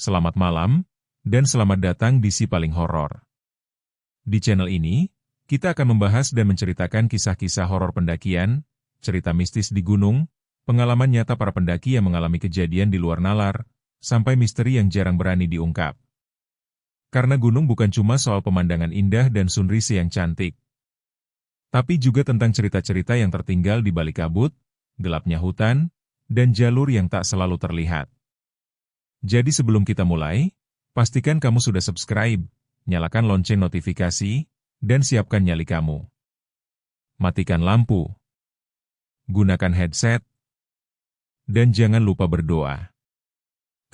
selamat malam, dan selamat datang di Si Paling Horor. Di channel ini, kita akan membahas dan menceritakan kisah-kisah horor pendakian, cerita mistis di gunung, pengalaman nyata para pendaki yang mengalami kejadian di luar nalar, sampai misteri yang jarang berani diungkap. Karena gunung bukan cuma soal pemandangan indah dan sunrise yang cantik, tapi juga tentang cerita-cerita yang tertinggal di balik kabut, gelapnya hutan, dan jalur yang tak selalu terlihat. Jadi sebelum kita mulai, pastikan kamu sudah subscribe, nyalakan lonceng notifikasi, dan siapkan nyali kamu. Matikan lampu. Gunakan headset. Dan jangan lupa berdoa.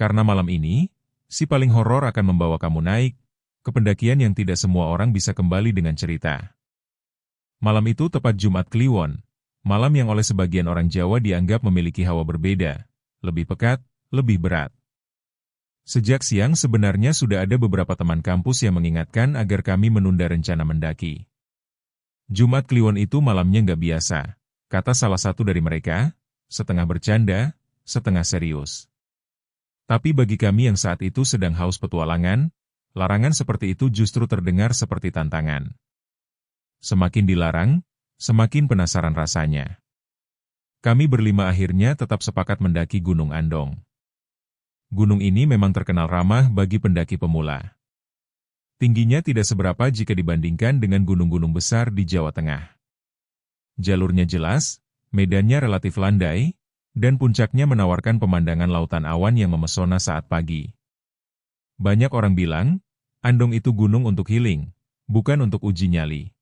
Karena malam ini, Si Paling Horor akan membawa kamu naik ke pendakian yang tidak semua orang bisa kembali dengan cerita. Malam itu tepat Jumat Kliwon, malam yang oleh sebagian orang Jawa dianggap memiliki hawa berbeda, lebih pekat, lebih berat. Sejak siang sebenarnya sudah ada beberapa teman kampus yang mengingatkan agar kami menunda rencana mendaki. Jumat Kliwon itu malamnya nggak biasa, kata salah satu dari mereka, setengah bercanda, setengah serius. Tapi bagi kami yang saat itu sedang haus petualangan, larangan seperti itu justru terdengar seperti tantangan. Semakin dilarang, semakin penasaran rasanya. Kami berlima akhirnya tetap sepakat mendaki Gunung Andong. Gunung ini memang terkenal ramah bagi pendaki pemula. Tingginya tidak seberapa jika dibandingkan dengan gunung-gunung besar di Jawa Tengah. Jalurnya jelas, medannya relatif landai, dan puncaknya menawarkan pemandangan lautan awan yang memesona saat pagi. Banyak orang bilang, Andong itu gunung untuk healing, bukan untuk uji nyali.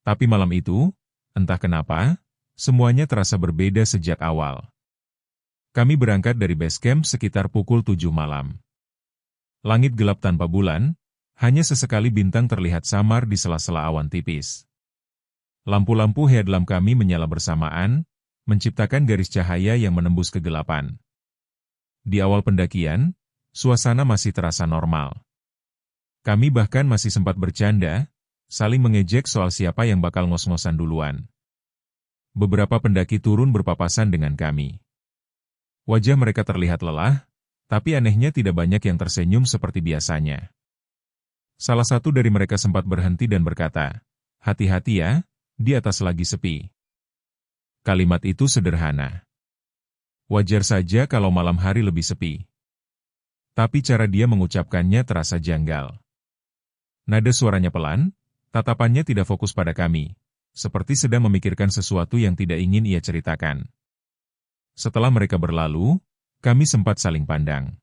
Tapi malam itu, entah kenapa, semuanya terasa berbeda sejak awal. Kami berangkat dari base camp sekitar pukul 7 malam. Langit gelap tanpa bulan, hanya sesekali bintang terlihat samar di sela-sela awan tipis. Lampu-lampu headlamp kami menyala bersamaan, menciptakan garis cahaya yang menembus kegelapan. Di awal pendakian, suasana masih terasa normal. Kami bahkan masih sempat bercanda, saling mengejek soal siapa yang bakal ngos-ngosan duluan. Beberapa pendaki turun berpapasan dengan kami. Wajah mereka terlihat lelah, tapi anehnya tidak banyak yang tersenyum seperti biasanya. Salah satu dari mereka sempat berhenti dan berkata, "Hati-hati ya, di atas lagi sepi." Kalimat itu sederhana. Wajar saja kalau malam hari lebih sepi. Tapi cara dia mengucapkannya terasa janggal. Nada suaranya pelan, tatapannya tidak fokus pada kami, seperti sedang memikirkan sesuatu yang tidak ingin ia ceritakan. Setelah mereka berlalu, kami sempat saling pandang.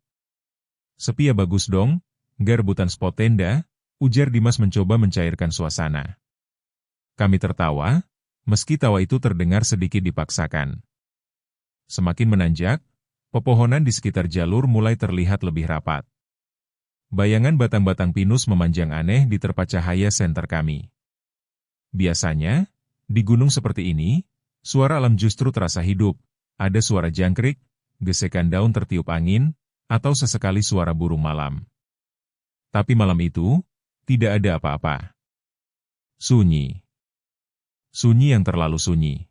"Sepi ya bagus dong, nggak rebutan spot tenda," ujar Dimas mencoba mencairkan suasana. Kami tertawa, meski tawa itu terdengar sedikit dipaksakan. Semakin menanjak, pepohonan di sekitar jalur mulai terlihat lebih rapat. Bayangan batang-batang pinus memanjang aneh di terpa cahaya senter kami. Biasanya, di gunung seperti ini, suara alam justru terasa hidup. Ada suara jangkrik, gesekan daun tertiup angin, atau sesekali suara burung malam. Tapi malam itu, tidak ada apa-apa. Sunyi. Sunyi yang terlalu sunyi.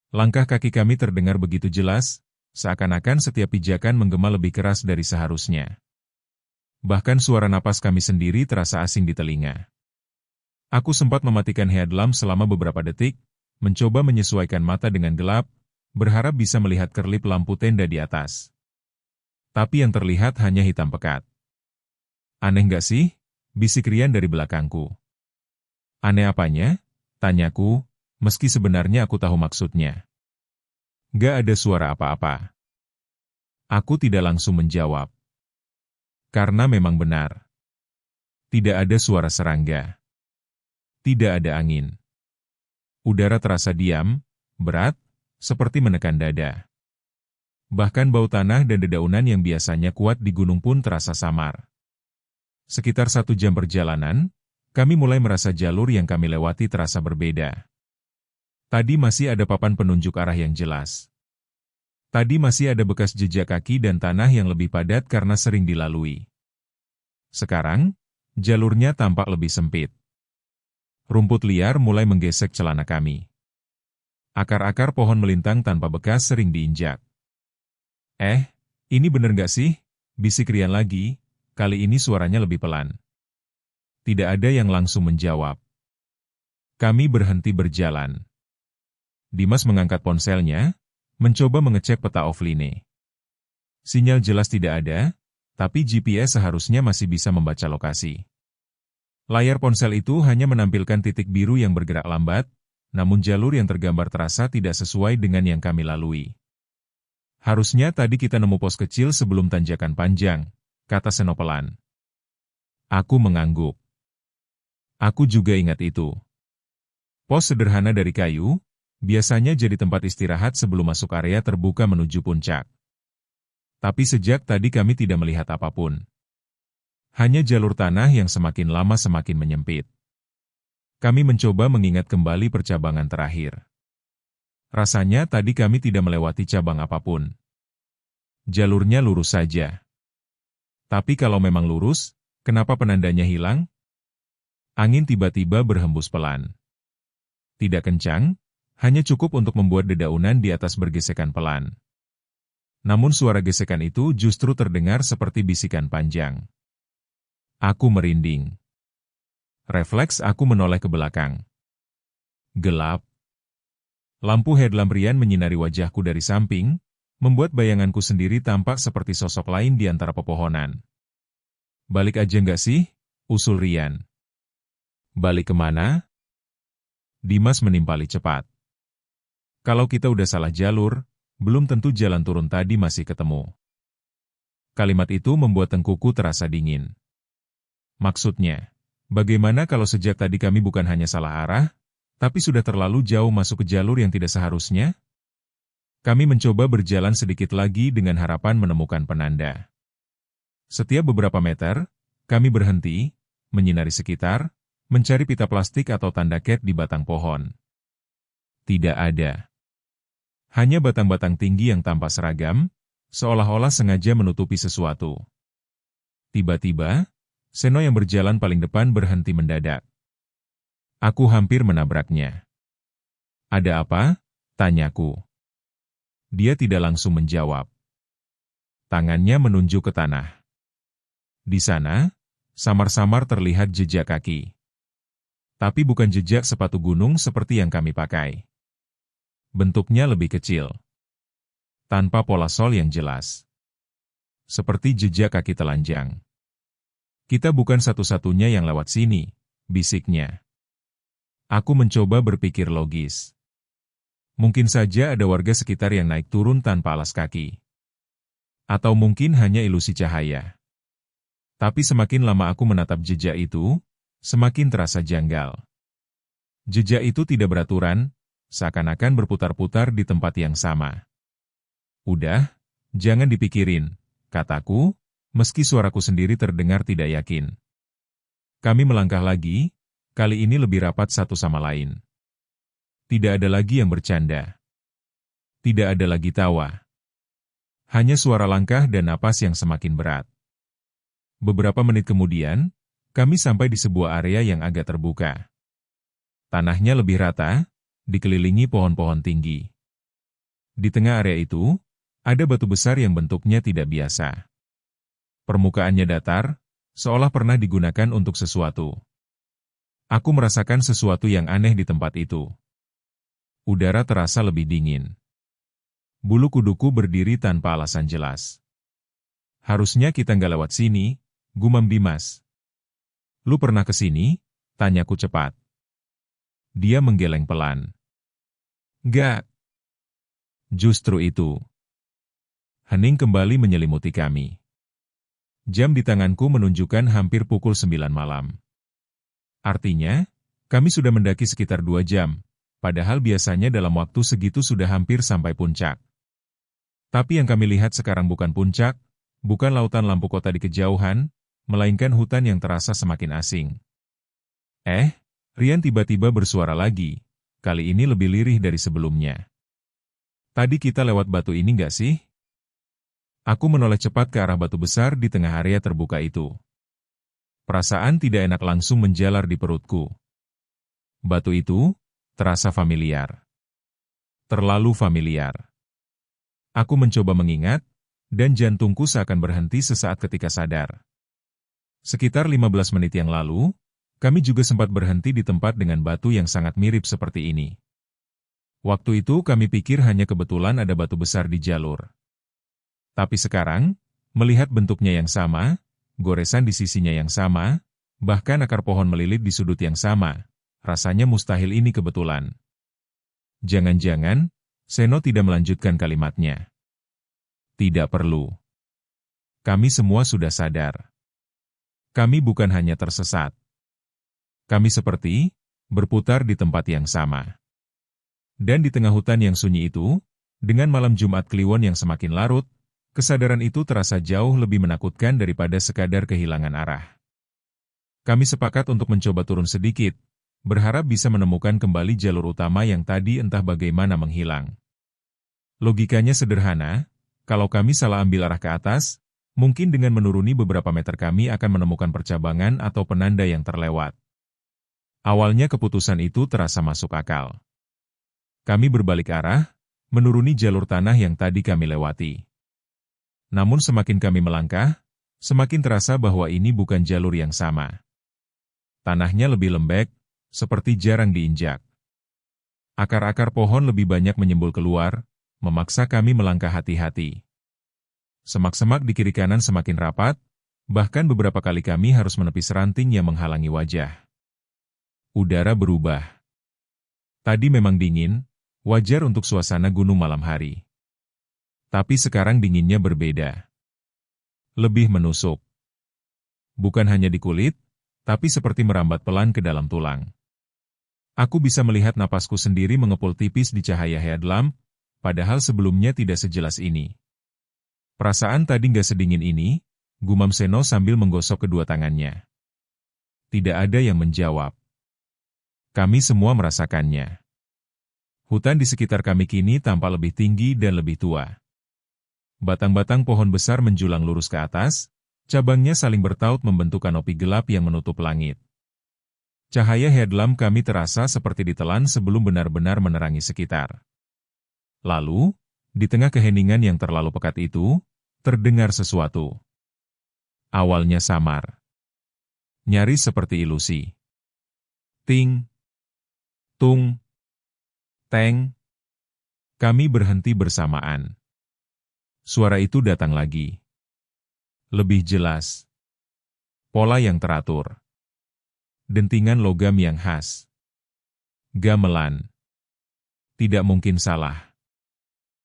Langkah kaki kami terdengar begitu jelas, seakan-akan setiap pijakan menggema lebih keras dari seharusnya. Bahkan suara napas kami sendiri terasa asing di telinga. Aku sempat mematikan headlamp selama beberapa detik, mencoba menyesuaikan mata dengan gelap, berharap bisa melihat kerlip lampu tenda di atas. Tapi yang terlihat hanya hitam pekat. "Aneh nggak sih?" bisik Rian dari belakangku. "Aneh apanya?" tanyaku, meski sebenarnya aku tahu maksudnya. Nggak ada suara apa-apa. Aku tidak langsung menjawab. Karena memang benar. Tidak ada suara serangga. Tidak ada angin. Udara terasa diam, berat, seperti menekan dada. Bahkan bau tanah dan dedaunan yang biasanya kuat di gunung pun terasa samar. Sekitar 1 jam perjalanan, kami mulai merasa jalur yang kami lewati terasa berbeda. Tadi masih ada papan penunjuk arah yang jelas. Tadi masih ada bekas jejak kaki dan tanah yang lebih padat karena sering dilalui. Sekarang, jalurnya tampak lebih sempit. Rumput liar mulai menggesek celana kami. Akar-akar pohon melintang tanpa bekas sering diinjak. "Ini bener nggak sih?" Bisik Rian lagi, kali ini suaranya lebih pelan. Tidak ada yang langsung menjawab. Kami berhenti berjalan. Dimas mengangkat ponselnya, mencoba mengecek peta offline. Sinyal jelas tidak ada, tapi GPS seharusnya masih bisa membaca lokasi. Layar ponsel itu hanya menampilkan titik biru yang bergerak lambat, namun jalur yang tergambar terasa tidak sesuai dengan yang kami lalui. Harusnya tadi kita nemu pos kecil sebelum tanjakan panjang, kata Seno pelan. Aku mengangguk. Aku juga ingat itu. Pos sederhana dari kayu, biasanya jadi tempat istirahat sebelum masuk area terbuka menuju puncak. Tapi sejak tadi kami tidak melihat apapun. Hanya jalur tanah yang semakin lama semakin menyempit. Kami mencoba mengingat kembali percabangan terakhir. Rasanya tadi kami tidak melewati cabang apapun. Jalurnya lurus saja. Tapi kalau memang lurus, kenapa penandanya hilang? Angin tiba-tiba berhembus pelan. Tidak kencang, hanya cukup untuk membuat dedaunan di atas bergesekan pelan. Namun suara gesekan itu justru terdengar seperti bisikan panjang. Aku merinding. Refleks aku menoleh ke belakang. Gelap. Lampu headlamp Rian menyinari wajahku dari samping, membuat bayanganku sendiri tampak seperti sosok lain di antara pepohonan. Balik aja nggak sih? Usul Rian. Balik kemana? Dimas menimpali cepat. Kalau kita udah salah jalur, belum tentu jalan turun tadi masih ketemu. Kalimat itu membuat tengkuku terasa dingin. Maksudnya, bagaimana kalau sejak tadi kami bukan hanya salah arah, tapi sudah terlalu jauh masuk ke jalur yang tidak seharusnya? Kami mencoba berjalan sedikit lagi dengan harapan menemukan penanda. Setiap beberapa meter, kami berhenti, menyinari sekitar, mencari pita plastik atau tanda cat di batang pohon. Tidak ada. Hanya batang-batang tinggi yang tampak seragam, seolah-olah sengaja menutupi sesuatu. Tiba-tiba, Seno yang berjalan paling depan berhenti mendadak. Aku hampir menabraknya. Ada apa? Tanyaku. Dia tidak langsung menjawab. Tangannya menunjuk ke tanah. Di sana, samar-samar terlihat jejak kaki. Tapi bukan jejak sepatu gunung seperti yang kami pakai. Bentuknya lebih kecil. Tanpa pola sol yang jelas. Seperti jejak kaki telanjang. Kita bukan satu-satunya yang lewat sini, bisiknya. Aku mencoba berpikir logis. Mungkin saja ada warga sekitar yang naik turun tanpa alas kaki. Atau mungkin hanya ilusi cahaya. Tapi semakin lama aku menatap jejak itu, semakin terasa janggal. Jejak itu tidak beraturan, seakan-akan berputar-putar di tempat yang sama. Udah, jangan dipikirin, kataku, meski suaraku sendiri terdengar tidak yakin. Kami melangkah lagi, kali ini lebih rapat satu sama lain. Tidak ada lagi yang bercanda. Tidak ada lagi tawa. Hanya suara langkah dan napas yang semakin berat. Beberapa menit kemudian, kami sampai di sebuah area yang agak terbuka. Tanahnya lebih rata, dikelilingi pohon-pohon tinggi. Di tengah area itu, ada batu besar yang bentuknya tidak biasa. Permukaannya datar, seolah pernah digunakan untuk sesuatu. Aku merasakan sesuatu yang aneh di tempat itu. Udara terasa lebih dingin. Bulu kuduku berdiri tanpa alasan jelas. Harusnya kita nggak lewat sini, gumam Dimas. Lu pernah ke sini? Tanyaku cepat. Dia menggeleng pelan. Nggak. Justru itu. Hening kembali menyelimuti kami. Jam di tanganku menunjukkan hampir pukul 9 malam. Artinya, kami sudah mendaki sekitar 2 jam, padahal biasanya dalam waktu segitu sudah hampir sampai puncak. Tapi yang kami lihat sekarang bukan puncak, bukan lautan lampu kota di kejauhan, melainkan hutan yang terasa semakin asing. Rian tiba-tiba bersuara lagi, kali ini lebih lirih dari sebelumnya. Tadi kita lewat batu ini nggak sih? Aku menoleh cepat ke arah batu besar di tengah area terbuka itu. Perasaan tidak enak langsung menjalar di perutku. Batu itu terasa familiar. Terlalu familiar. Aku mencoba mengingat, dan jantungku seakan berhenti sesaat ketika sadar. Sekitar 15 menit yang lalu, kami juga sempat berhenti di tempat dengan batu yang sangat mirip seperti ini. Waktu itu kami pikir hanya kebetulan ada batu besar di jalur. Tapi sekarang, melihat bentuknya yang sama, goresan di sisinya yang sama, bahkan akar pohon melilit di sudut yang sama, rasanya mustahil ini kebetulan. Jangan-jangan, Seno tidak melanjutkan kalimatnya. Tidak perlu. Kami semua sudah sadar. Kami bukan hanya tersesat. Kami seperti berputar di tempat yang sama. Dan di tengah hutan yang sunyi itu, dengan malam Jumat Kliwon yang semakin larut, kesadaran itu terasa jauh lebih menakutkan daripada sekadar kehilangan arah. Kami sepakat untuk mencoba turun sedikit, berharap bisa menemukan kembali jalur utama yang tadi entah bagaimana menghilang. Logikanya sederhana, kalau kami salah ambil arah ke atas, mungkin dengan menuruni beberapa meter kami akan menemukan percabangan atau penanda yang terlewat. Awalnya keputusan itu terasa masuk akal. Kami berbalik arah, menuruni jalur tanah yang tadi kami lewati. Namun semakin kami melangkah, semakin terasa bahwa ini bukan jalur yang sama. Tanahnya lebih lembek, seperti jarang diinjak. Akar-akar pohon lebih banyak menyembul keluar, memaksa kami melangkah hati-hati. Semak-semak di kiri kanan semakin rapat, bahkan beberapa kali kami harus menepis ranting yang menghalangi wajah. Udara berubah. Tadi memang dingin, wajar untuk suasana gunung malam hari. Tapi sekarang dinginnya berbeda. Lebih menusuk. Bukan hanya di kulit, tapi seperti merambat pelan ke dalam tulang. Aku bisa melihat napasku sendiri mengepul tipis di cahaya headlamp, padahal sebelumnya tidak sejelas ini. Perasaan tadi nggak sedingin ini, gumam Seno sambil menggosok kedua tangannya. Tidak ada yang menjawab. Kami semua merasakannya. Hutan di sekitar kami kini tampak lebih tinggi dan lebih tua. Batang-batang pohon besar menjulang lurus ke atas, cabangnya saling bertaut membentuk kanopi gelap yang menutup langit. Cahaya headlamp kami terasa seperti ditelan sebelum benar-benar menerangi sekitar. Lalu, di tengah keheningan yang terlalu pekat itu, terdengar sesuatu. Awalnya samar. Nyaris seperti ilusi. Ting. Tung. Teng. Kami berhenti bersamaan. Suara itu datang lagi. Lebih jelas. Pola yang teratur. Dentingan logam yang khas. Gamelan. Tidak mungkin salah.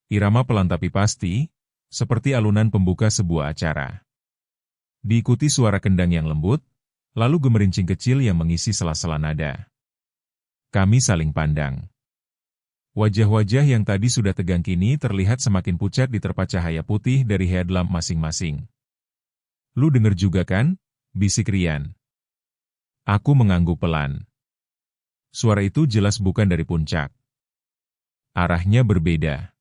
Irama pelan tapi pasti, seperti alunan pembuka sebuah acara. Diikuti suara kendang yang lembut, lalu gemerincing kecil yang mengisi sela-sela nada. Kami saling pandang. Wajah-wajah yang tadi sudah tegang kini terlihat semakin pucat diterpa cahaya putih dari headlamp masing-masing. Lu denger juga kan? Bisik Rian. Aku mengangguk pelan. Suara itu jelas bukan dari puncak. Arahnya berbeda.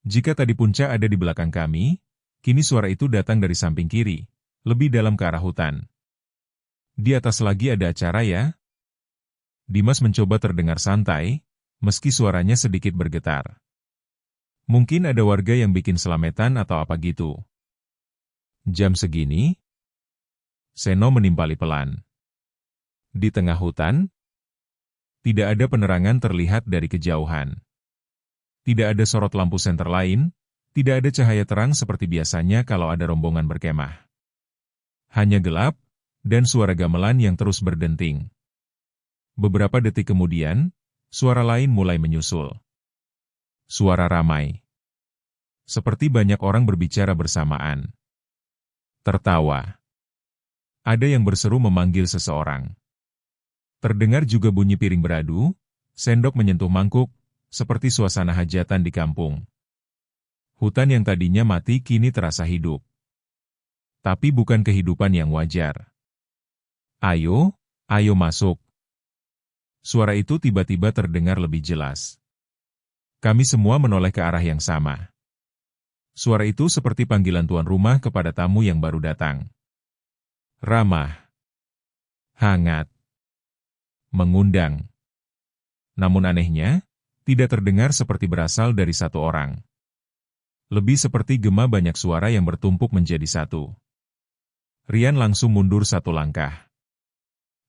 Jika tadi puncak ada di belakang kami, kini suara itu datang dari samping kiri, lebih dalam ke arah hutan. Di atas lagi ada acara ya? Dimas mencoba terdengar santai, meski suaranya sedikit bergetar. Mungkin ada warga yang bikin selametan atau apa gitu. Jam segini? Seno menimpali pelan. Di tengah hutan? Tidak ada penerangan terlihat dari kejauhan. Tidak ada sorot lampu senter lain, tidak ada cahaya terang seperti biasanya kalau ada rombongan berkemah. Hanya gelap, dan suara gamelan yang terus berdenting. Beberapa detik kemudian, suara lain mulai menyusul. Suara ramai. Seperti banyak orang berbicara bersamaan. Tertawa. Ada yang berseru memanggil seseorang. Terdengar juga bunyi piring beradu, sendok menyentuh mangkuk, seperti suasana hajatan di kampung. Hutan yang tadinya mati kini terasa hidup. Tapi bukan kehidupan yang wajar. Ayo, ayo masuk. Suara itu tiba-tiba terdengar lebih jelas. Kami semua menoleh ke arah yang sama. Suara itu seperti panggilan tuan rumah kepada tamu yang baru datang. Ramah. Hangat. Mengundang. Namun anehnya, tidak terdengar seperti berasal dari satu orang. Lebih seperti gema banyak suara yang bertumpuk menjadi satu. Rian langsung mundur satu langkah.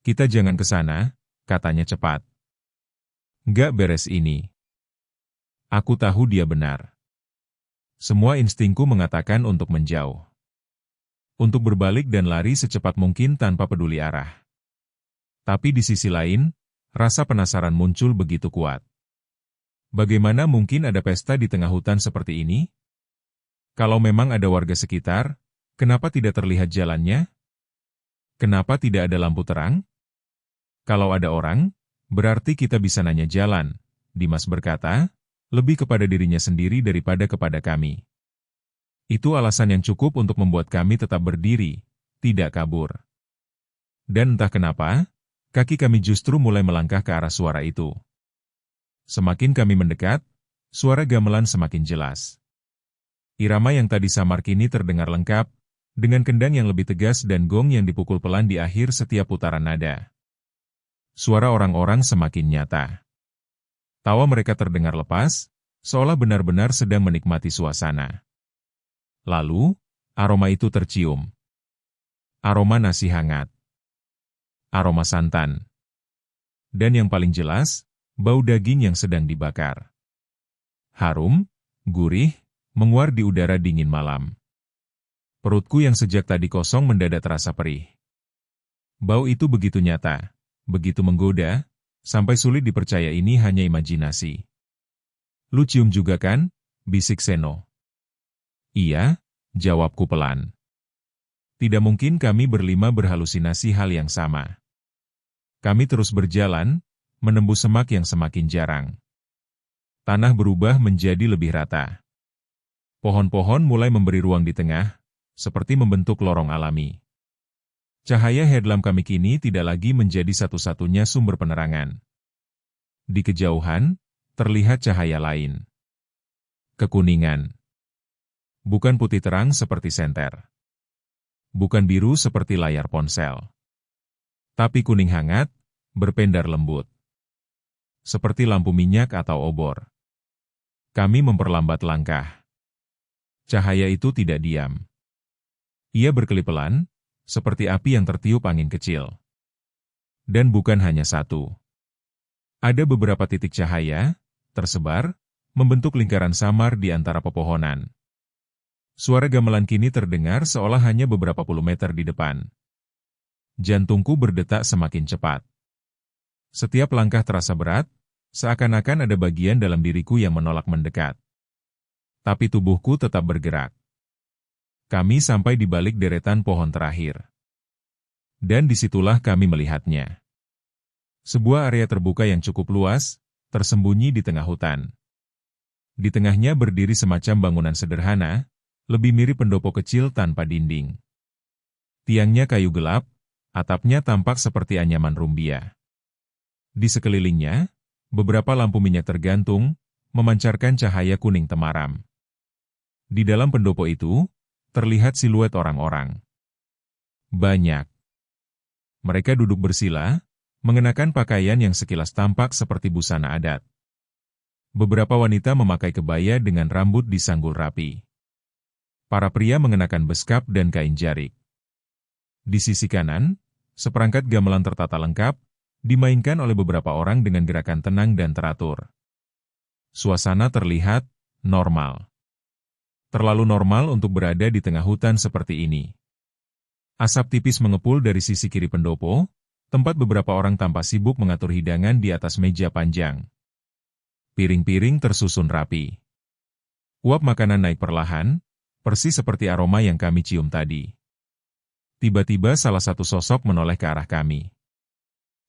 Kita jangan ke sana, katanya cepat. Nggak beres ini. Aku tahu dia benar. Semua instingku mengatakan untuk menjauh. Untuk berbalik dan lari secepat mungkin tanpa peduli arah. Tapi di sisi lain, rasa penasaran muncul begitu kuat. Bagaimana mungkin ada pesta di tengah hutan seperti ini? Kalau memang ada warga sekitar, kenapa tidak terlihat jalannya? Kenapa tidak ada lampu terang? Kalau ada orang, berarti kita bisa nanya jalan, Dimas berkata, lebih kepada dirinya sendiri daripada kepada kami. Itu alasan yang cukup untuk membuat kami tetap berdiri, tidak kabur. Dan entah kenapa, kaki kami justru mulai melangkah ke arah suara itu. Semakin kami mendekat, suara gamelan semakin jelas. Irama yang tadi samar kini terdengar lengkap, dengan kendang yang lebih tegas dan gong yang dipukul pelan di akhir setiap putaran nada. Suara orang-orang semakin nyata. Tawa mereka terdengar lepas, seolah benar-benar sedang menikmati suasana. Lalu, aroma itu tercium. Aroma nasi hangat. Aroma santan. Dan yang paling jelas, bau daging yang sedang dibakar. Harum, gurih, menguar di udara dingin malam. Perutku yang sejak tadi kosong mendadak terasa perih. Bau itu begitu nyata, begitu menggoda, sampai sulit dipercaya ini hanya imajinasi. Lu cium juga kan? Bisik Seno. Iya, jawabku pelan. Tidak mungkin kami berlima berhalusinasi hal yang sama. Kami terus berjalan, menembus semak yang semakin jarang. Tanah berubah menjadi lebih rata. Pohon-pohon mulai memberi ruang di tengah, seperti membentuk lorong alami. Cahaya headlamp kami kini tidak lagi menjadi satu-satunya sumber penerangan. Di kejauhan, terlihat cahaya lain. Kekuningan. Bukan putih terang seperti senter. Bukan biru seperti layar ponsel. Tapi kuning hangat, berpendar lembut. Seperti lampu minyak atau obor. Kami memperlambat langkah. Cahaya itu tidak diam. Ia berkelip pelan, seperti api yang tertiup angin kecil. Dan bukan hanya satu. Ada beberapa titik cahaya, tersebar, membentuk lingkaran samar di antara pepohonan. Suara gamelan kini terdengar seolah hanya beberapa puluh meter di depan. Jantungku berdetak semakin cepat. Setiap langkah terasa berat, seakan-akan ada bagian dalam diriku yang menolak mendekat. Tapi tubuhku tetap bergerak. Kami sampai di balik deretan pohon terakhir. Dan disitulah kami melihatnya. Sebuah area terbuka yang cukup luas, tersembunyi di tengah hutan. Di tengahnya berdiri semacam bangunan sederhana, lebih mirip pendopo kecil tanpa dinding. Tiangnya kayu gelap, atapnya tampak seperti anyaman rumbia. Di sekelilingnya, beberapa lampu minyak tergantung, memancarkan cahaya kuning temaram. Di dalam pendopo itu, terlihat siluet orang-orang. Banyak. Mereka duduk bersila, mengenakan pakaian yang sekilas tampak seperti busana adat. Beberapa wanita memakai kebaya dengan rambut disanggul rapi. Para pria mengenakan beskap dan kain jarik. Di sisi kanan, seperangkat gamelan tertata lengkap, dimainkan oleh beberapa orang dengan gerakan tenang dan teratur. Suasana terlihat normal. Terlalu normal untuk berada di tengah hutan seperti ini. Asap tipis mengepul dari sisi kiri pendopo, tempat beberapa orang tampak sibuk mengatur hidangan di atas meja panjang. Piring-piring tersusun rapi. Uap makanan naik perlahan, persis seperti aroma yang kami cium tadi. Tiba-tiba salah satu sosok menoleh ke arah kami.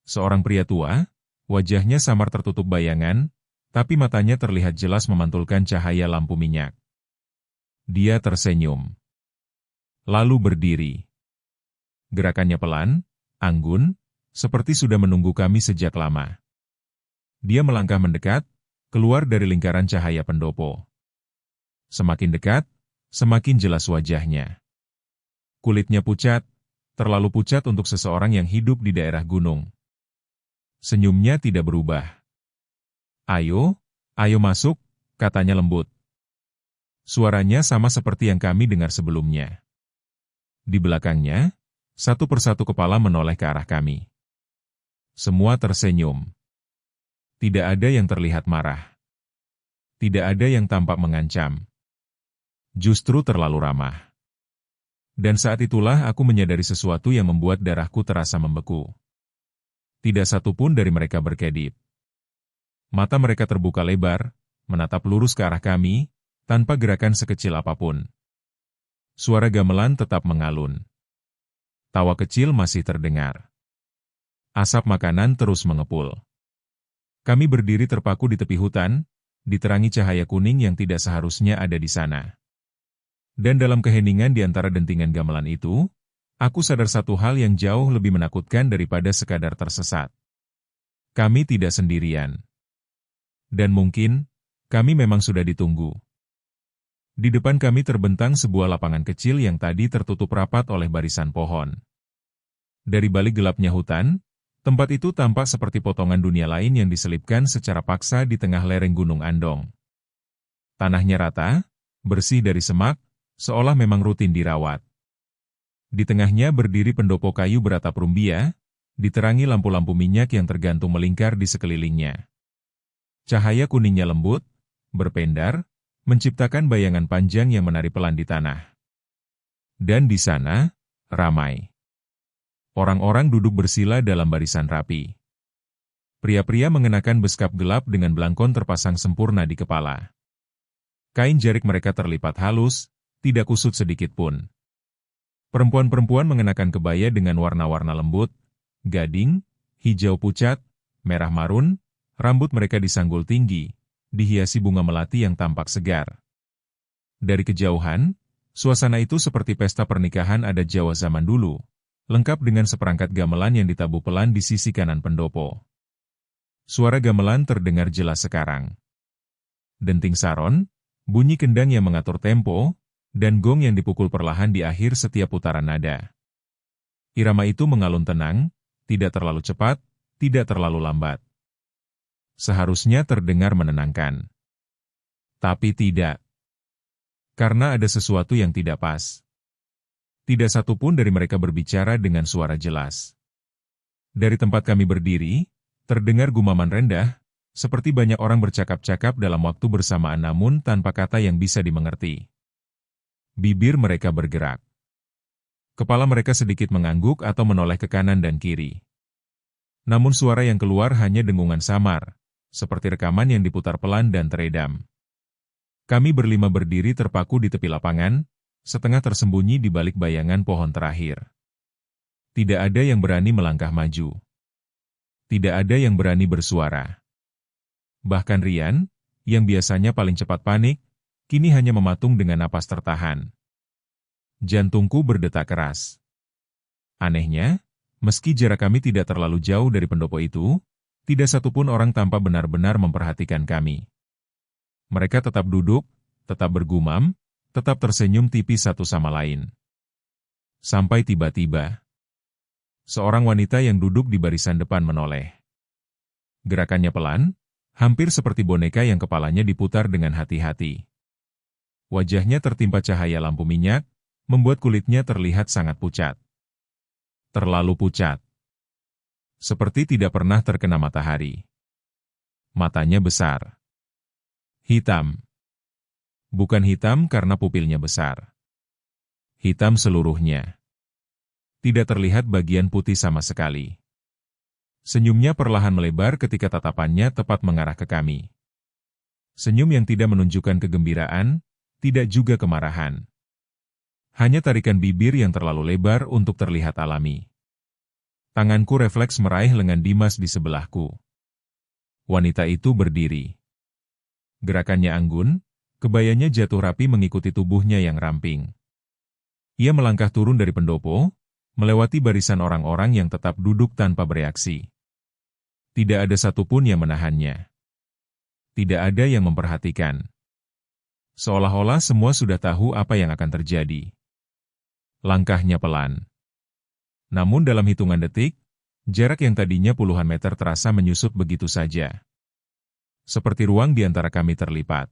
Seorang pria tua, wajahnya samar tertutup bayangan, tapi matanya terlihat jelas memantulkan cahaya lampu minyak. Dia tersenyum. Lalu berdiri. Gerakannya pelan, anggun, seperti sudah menunggu kami sejak lama. Dia melangkah mendekat, keluar dari lingkaran cahaya pendopo. Semakin dekat, semakin jelas wajahnya. Kulitnya pucat, terlalu pucat untuk seseorang yang hidup di daerah gunung. Senyumnya tidak berubah. Ayo, ayo masuk, katanya lembut. Suaranya sama seperti yang kami dengar sebelumnya. Di belakangnya, satu persatu kepala menoleh ke arah kami. Semua tersenyum. Tidak ada yang terlihat marah. Tidak ada yang tampak mengancam. Justru terlalu ramah. Dan saat itulah aku menyadari sesuatu yang membuat darahku terasa membeku. Tidak satu pun dari mereka berkedip. Mata mereka terbuka lebar, menatap lurus ke arah kami, tanpa gerakan sekecil apapun. Suara gamelan tetap mengalun. Tawa kecil masih terdengar. Asap makanan terus mengepul. Kami berdiri terpaku di tepi hutan, diterangi cahaya kuning yang tidak seharusnya ada di sana. Dan dalam keheningan di antara dentingan gamelan itu, aku sadar satu hal yang jauh lebih menakutkan daripada sekadar tersesat. Kami tidak sendirian. Dan mungkin, kami memang sudah ditunggu. Di depan kami terbentang sebuah lapangan kecil yang tadi tertutup rapat oleh barisan pohon. Dari balik gelapnya hutan, tempat itu tampak seperti potongan dunia lain yang diselipkan secara paksa di tengah lereng Gunung Andong. Tanahnya rata, bersih dari semak, seolah memang rutin dirawat. Di tengahnya berdiri pendopo kayu beratap rumbia, diterangi lampu-lampu minyak yang tergantung melingkar di sekelilingnya. Cahaya kuningnya lembut, berpendar, menciptakan bayangan panjang yang menari pelan di tanah. Dan di sana, ramai. Orang-orang duduk bersila dalam barisan rapi. Pria-pria mengenakan beskap gelap dengan belangkon terpasang sempurna di kepala. Kain jarik mereka terlipat halus, tidak kusut sedikit pun. Perempuan-perempuan mengenakan kebaya dengan warna-warna lembut, gading, hijau pucat, merah marun, rambut mereka disanggul tinggi, dihiasi bunga melati yang tampak segar. Dari kejauhan, suasana itu seperti pesta pernikahan adat Jawa zaman dulu, lengkap dengan seperangkat gamelan yang ditabuh pelan di sisi kanan pendopo. Suara gamelan terdengar jelas sekarang. Denting saron, bunyi kendang yang mengatur tempo, dan gong yang dipukul perlahan di akhir setiap putaran nada. Irama itu mengalun tenang, tidak terlalu cepat, tidak terlalu lambat. Seharusnya terdengar menenangkan. Tapi tidak. Karena ada sesuatu yang tidak pas. Tidak satu pun dari mereka berbicara dengan suara jelas. Dari tempat kami berdiri, terdengar gumaman rendah, seperti banyak orang bercakap-cakap dalam waktu bersamaan namun tanpa kata yang bisa dimengerti. Bibir mereka bergerak. Kepala mereka sedikit mengangguk atau menoleh ke kanan dan kiri. Namun suara yang keluar hanya dengungan samar, seperti rekaman yang diputar pelan dan teredam. Kami berlima berdiri terpaku di tepi lapangan, setengah tersembunyi di balik bayangan pohon terakhir. Tidak ada yang berani melangkah maju. Tidak ada yang berani bersuara. Bahkan Rian, yang biasanya paling cepat panik, kini hanya mematung dengan napas tertahan. Jantungku berdetak keras. Anehnya, meski jarak kami tidak terlalu jauh dari pendopo itu, tidak satupun orang tampak benar-benar memperhatikan kami. Mereka tetap duduk, tetap bergumam, tetap tersenyum tipis satu sama lain. Sampai tiba-tiba, seorang wanita yang duduk di barisan depan menoleh. Gerakannya pelan, hampir seperti boneka yang kepalanya diputar dengan hati-hati. Wajahnya tertimpa cahaya lampu minyak, membuat kulitnya terlihat sangat pucat. Terlalu pucat. Seperti tidak pernah terkena matahari. Matanya besar. Hitam. Bukan hitam karena pupilnya besar. Hitam seluruhnya. Tidak terlihat bagian putih sama sekali. Senyumnya perlahan melebar ketika tatapannya tepat mengarah ke kami. Senyum yang tidak menunjukkan kegembiraan, tidak juga kemarahan. Hanya tarikan bibir yang terlalu lebar untuk terlihat alami. Tanganku refleks meraih lengan Dimas di sebelahku. Wanita itu berdiri. Gerakannya anggun, kebayanya jatuh rapi mengikuti tubuhnya yang ramping. Ia melangkah turun dari pendopo, melewati barisan orang-orang yang tetap duduk tanpa bereaksi. Tidak ada satupun yang menahannya. Tidak ada yang memperhatikan. Seolah-olah semua sudah tahu apa yang akan terjadi. Langkahnya pelan. Namun dalam hitungan detik, jarak yang tadinya puluhan meter terasa menyusut begitu saja. Seperti ruang di antara kami terlipat.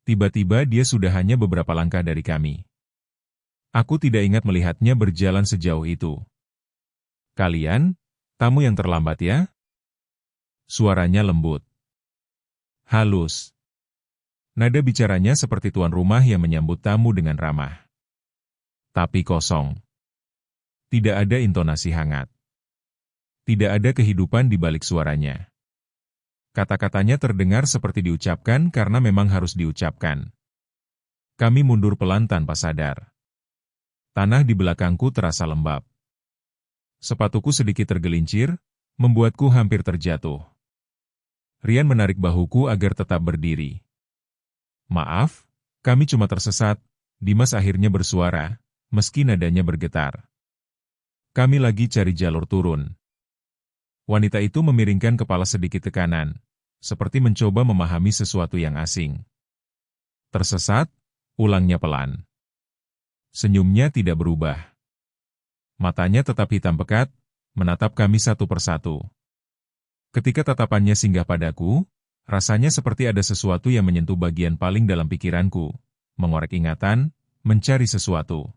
Tiba-tiba dia sudah hanya beberapa langkah dari kami. Aku tidak ingat melihatnya berjalan sejauh itu. Kalian, tamu yang terlambat ya? Suaranya lembut. Halus. Nada bicaranya seperti tuan rumah yang menyambut tamu dengan ramah. Tapi kosong. Tidak ada intonasi hangat. Tidak ada kehidupan di balik suaranya. Kata-katanya terdengar seperti diucapkan karena memang harus diucapkan. Kami mundur pelan tanpa sadar. Tanah di belakangku terasa lembab. Sepatuku sedikit tergelincir, membuatku hampir terjatuh. Rian menarik bahuku agar tetap berdiri. Maaf, kami cuma tersesat, Dimas akhirnya bersuara, meski nadanya bergetar. Kami lagi cari jalur turun. Wanita itu memiringkan kepala sedikit ke kanan, seperti mencoba memahami sesuatu yang asing. Tersesat, ulangnya pelan. Senyumnya tidak berubah. Matanya tetap hitam pekat, menatap kami satu persatu. Ketika tatapannya singgah padaku, rasanya seperti ada sesuatu yang menyentuh bagian paling dalam pikiranku, mengorek ingatan, mencari sesuatu.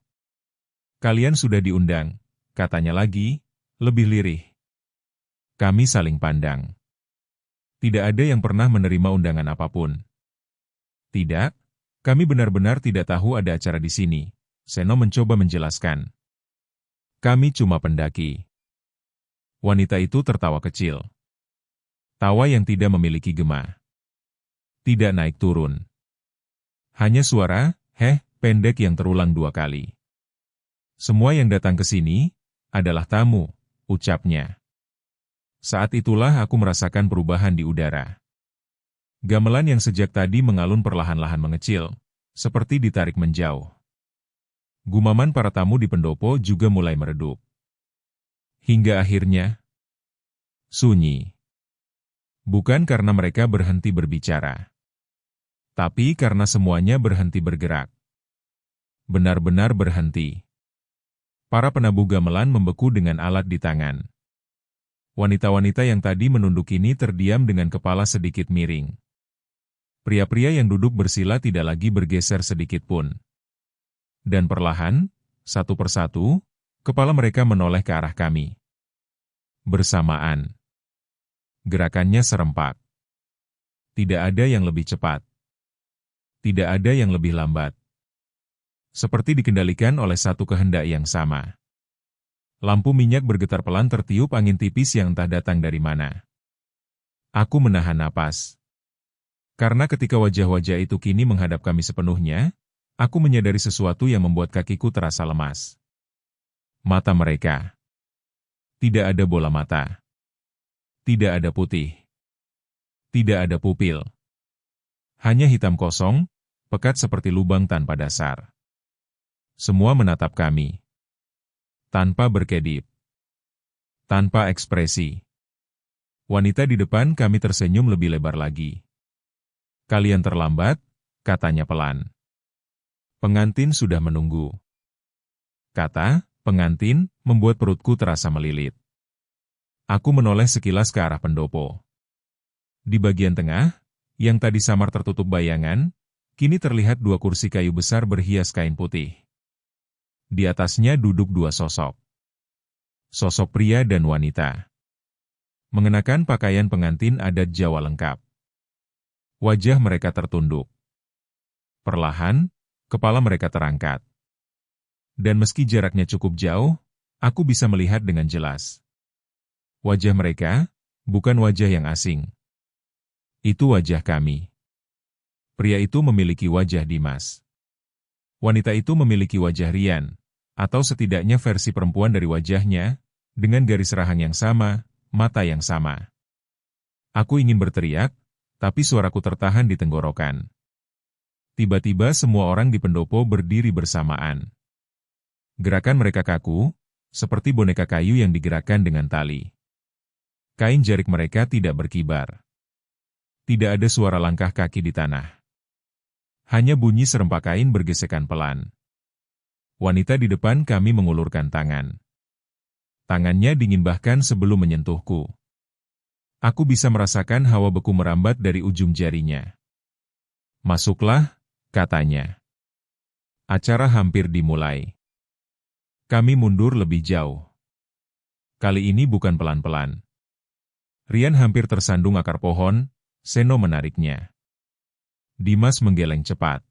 Kalian sudah diundang, katanya lagi, lebih lirih. Kami saling pandang. Tidak ada yang pernah menerima undangan apapun. Tidak, kami benar-benar tidak tahu ada acara di sini, Seno mencoba menjelaskan. Kami cuma pendaki. Wanita itu tertawa kecil. Tawa yang tidak memiliki gema. Tidak naik turun. Hanya suara, pendek yang terulang 2 kali. Semua yang datang ke sini adalah tamu, ucapnya. Saat itulah aku merasakan perubahan di udara. Gamelan yang sejak tadi mengalun perlahan-lahan mengecil, seperti ditarik menjauh. Gumaman para tamu di pendopo juga mulai meredup. Hingga akhirnya, sunyi. Bukan karena mereka berhenti berbicara, tapi karena semuanya berhenti bergerak. Benar-benar berhenti. Para penabuh gamelan membeku dengan alat di tangan. Wanita-wanita yang tadi menunduk ini terdiam dengan kepala sedikit miring. Pria-pria yang duduk bersila tidak lagi bergeser sedikit pun. Dan perlahan, satu persatu, kepala mereka menoleh ke arah kami. Bersamaan. Gerakannya serempak. Tidak ada yang lebih cepat. Tidak ada yang lebih lambat. Seperti dikendalikan oleh satu kehendak yang sama. Lampu minyak bergetar pelan tertiup angin tipis yang entah datang dari mana. Aku menahan napas. Karena ketika wajah-wajah itu kini menghadap kami sepenuhnya, aku menyadari sesuatu yang membuat kakiku terasa lemas. Mata mereka. Tidak ada bola mata. Tidak ada putih. Tidak ada pupil. Hanya hitam kosong, pekat seperti lubang tanpa dasar. Semua menatap kami. Tanpa berkedip. Tanpa ekspresi. Wanita di depan kami tersenyum lebih lebar lagi. Kalian terlambat, katanya pelan. Pengantin sudah menunggu. Kata, pengantin, membuat perutku terasa melilit. Aku menoleh sekilas ke arah pendopo. Di bagian tengah, yang tadi samar tertutup bayangan, kini terlihat 2 kursi kayu besar berhias kain putih. Di atasnya duduk 2 sosok. Sosok pria dan wanita. Mengenakan pakaian pengantin adat Jawa lengkap. Wajah mereka tertunduk. Perlahan, kepala mereka terangkat. Dan meski jaraknya cukup jauh, aku bisa melihat dengan jelas. Wajah mereka, bukan wajah yang asing. Itu wajah kami. Pria itu memiliki wajah Dimas. Wanita itu memiliki wajah Rian, atau setidaknya versi perempuan dari wajahnya, dengan garis rahang yang sama, mata yang sama. Aku ingin berteriak, tapi suaraku tertahan di tenggorokan. Tiba-tiba semua orang di pendopo berdiri bersamaan. Gerakan mereka kaku, seperti boneka kayu yang digerakkan dengan tali. Kain jarik mereka tidak berkibar. Tidak ada suara langkah kaki di tanah. Hanya bunyi serempak kain bergesekan pelan. Wanita di depan kami mengulurkan tangan. Tangannya dingin bahkan sebelum menyentuhku. Aku bisa merasakan hawa beku merambat dari ujung jarinya. Masuklah, katanya. Acara hampir dimulai. Kami mundur lebih jauh. Kali ini bukan pelan-pelan. Rian hampir tersandung akar pohon, Seno menariknya. Dimas menggeleng cepat.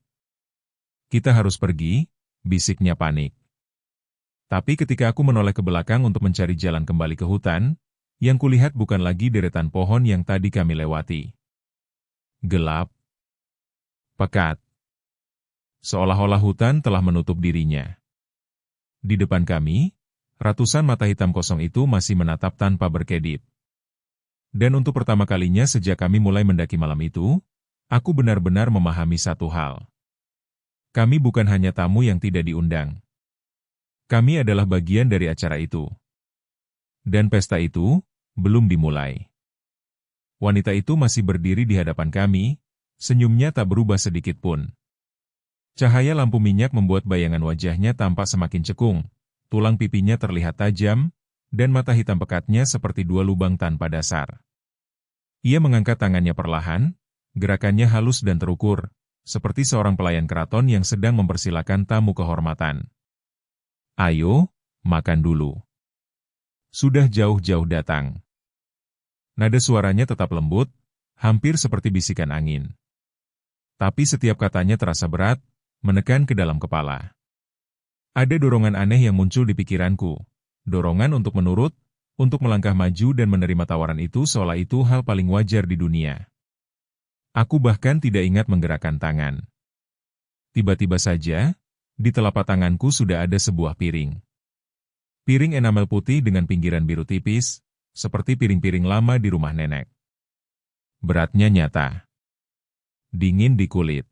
Kita harus pergi, bisiknya panik. Tapi ketika aku menoleh ke belakang untuk mencari jalan kembali ke hutan, yang kulihat bukan lagi deretan pohon yang tadi kami lewati. Gelap. Pekat. Seolah-olah hutan telah menutup dirinya. Di depan kami, ratusan mata hitam kosong itu masih menatap tanpa berkedip. Dan untuk pertama kalinya sejak kami mulai mendaki malam itu, aku benar-benar memahami satu hal. Kami bukan hanya tamu yang tidak diundang. Kami adalah bagian dari acara itu. Dan pesta itu belum dimulai. Wanita itu masih berdiri di hadapan kami, senyumnya tak berubah sedikit pun. Cahaya lampu minyak membuat bayangan wajahnya tampak semakin cekung, tulang pipinya terlihat tajam, dan mata hitam pekatnya seperti dua lubang tanpa dasar. Ia mengangkat tangannya perlahan, gerakannya halus dan terukur, seperti seorang pelayan keraton yang sedang mempersilakan tamu kehormatan. Ayo, makan dulu. Sudah jauh-jauh datang. Nada suaranya tetap lembut, hampir seperti bisikan angin. Tapi setiap katanya terasa berat, menekan ke dalam kepala. Ada dorongan aneh yang muncul di pikiranku. Dorongan untuk menurut, untuk melangkah maju dan menerima tawaran itu seolah itu hal paling wajar di dunia. Aku bahkan tidak ingat menggerakkan tangan. Tiba-tiba saja, di telapak tanganku sudah ada sebuah piring. Piring enamel putih dengan pinggiran biru tipis, seperti piring-piring lama di rumah nenek. Beratnya nyata. Dingin di kulit.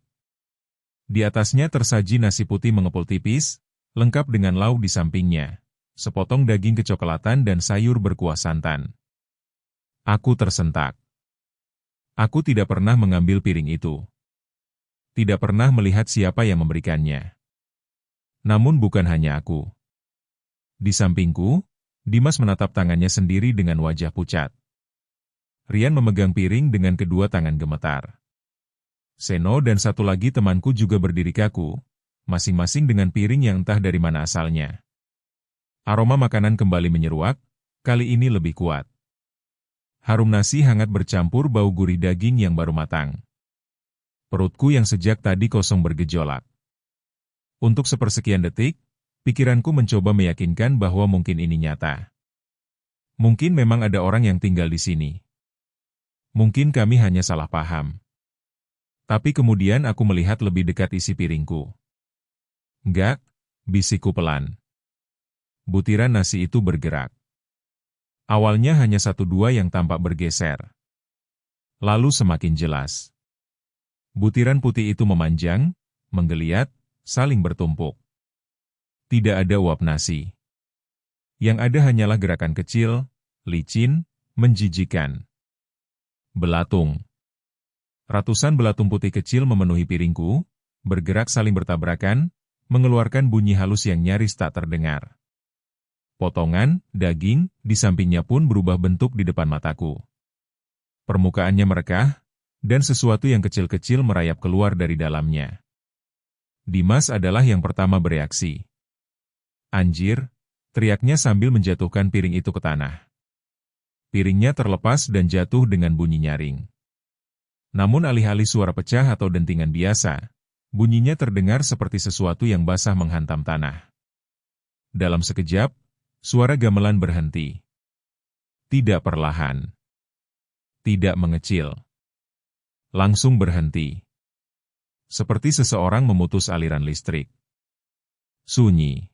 Di atasnya tersaji nasi putih mengepul tipis, lengkap dengan lauk di sampingnya, sepotong daging kecoklatan dan sayur berkuah santan. Aku tersentak. Aku tidak pernah mengambil piring itu. Tidak pernah melihat siapa yang memberikannya. Namun bukan hanya aku. Di sampingku, Dimas menatap tangannya sendiri dengan wajah pucat. Rian memegang piring dengan kedua tangan gemetar. Seno dan satu lagi temanku juga berdiri kaku, masing-masing dengan piring yang entah dari mana asalnya. Aroma makanan kembali menyeruak, kali ini lebih kuat. Harum nasi hangat bercampur bau gurih daging yang baru matang. Perutku yang sejak tadi kosong bergejolak. Untuk sepersekian detik, pikiranku mencoba meyakinkan bahwa mungkin ini nyata. Mungkin memang ada orang yang tinggal di sini. Mungkin kami hanya salah paham. Tapi kemudian aku melihat lebih dekat isi piringku. Enggak, bisikku pelan. Butiran nasi itu bergerak. Awalnya hanya satu dua yang tampak bergeser. Lalu semakin jelas. Butiran putih itu memanjang, menggeliat, saling bertumpuk. Tidak ada uap nasi. Yang ada hanyalah gerakan kecil, licin, menjijikan. Belatung. Ratusan belatung putih kecil memenuhi piringku, bergerak saling bertabrakan, mengeluarkan bunyi halus yang nyaris tak terdengar. Potongan, daging, di sampingnya pun berubah bentuk di depan mataku. Permukaannya merekah, dan sesuatu yang kecil-kecil merayap keluar dari dalamnya. Dimas adalah yang pertama bereaksi. Anjir, teriaknya sambil menjatuhkan piring itu ke tanah. Piringnya terlepas dan jatuh dengan bunyi nyaring. Namun alih-alih suara pecah atau dentingan biasa, bunyinya terdengar seperti sesuatu yang basah menghantam tanah. Dalam sekejap, suara gamelan berhenti. Tidak perlahan. Tidak mengecil. Langsung berhenti. Seperti seseorang memutus aliran listrik. Sunyi.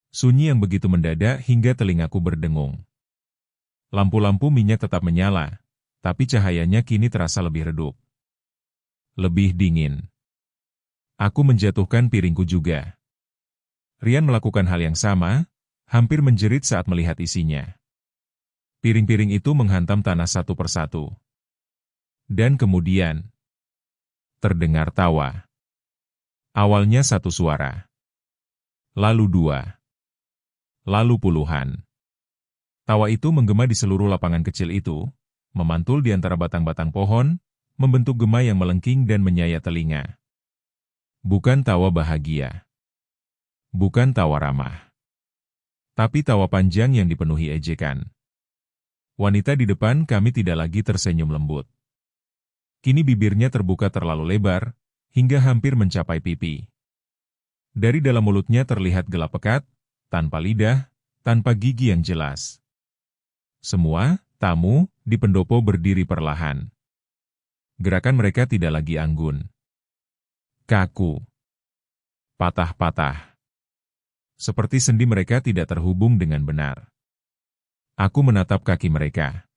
Sunyi yang begitu mendadak hingga telingaku berdengung. Lampu-lampu minyak tetap menyala, tapi cahayanya kini terasa lebih redup. Lebih dingin. Aku menjatuhkan piringku juga. Rian melakukan hal yang sama, hampir menjerit saat melihat isinya. Piring-piring itu menghantam tanah satu persatu. Dan kemudian, terdengar tawa. Awalnya satu suara. Lalu dua. Lalu puluhan. Tawa itu menggema di seluruh lapangan kecil itu, memantul di antara batang-batang pohon, membentuk gema yang melengking dan menyayat telinga. Bukan tawa bahagia. Bukan tawa ramah. Tapi tawa panjang yang dipenuhi ejekan. Wanita di depan kami tidak lagi tersenyum lembut. Kini bibirnya terbuka terlalu lebar, hingga hampir mencapai pipi. Dari dalam mulutnya terlihat gelap pekat, tanpa lidah, tanpa gigi yang jelas. Semua tamu di pendopo berdiri perlahan. Gerakan mereka tidak lagi anggun. Kaku. Patah-patah. Seperti sendi mereka tidak terhubung dengan benar. Aku menatap kaki mereka.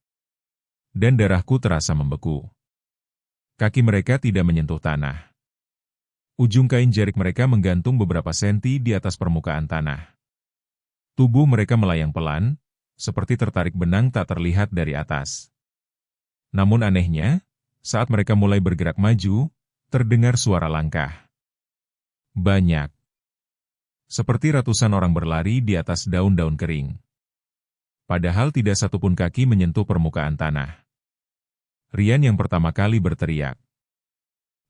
Dan darahku terasa membeku. Kaki mereka tidak menyentuh tanah. Ujung kain jarik mereka menggantung beberapa senti di atas permukaan tanah. Tubuh mereka melayang pelan, seperti tertarik benang tak terlihat dari atas. Namun anehnya, saat mereka mulai bergerak maju, terdengar suara langkah. Banyak. Seperti ratusan orang berlari di atas daun-daun kering. Padahal tidak satupun kaki menyentuh permukaan tanah. Rian yang pertama kali berteriak.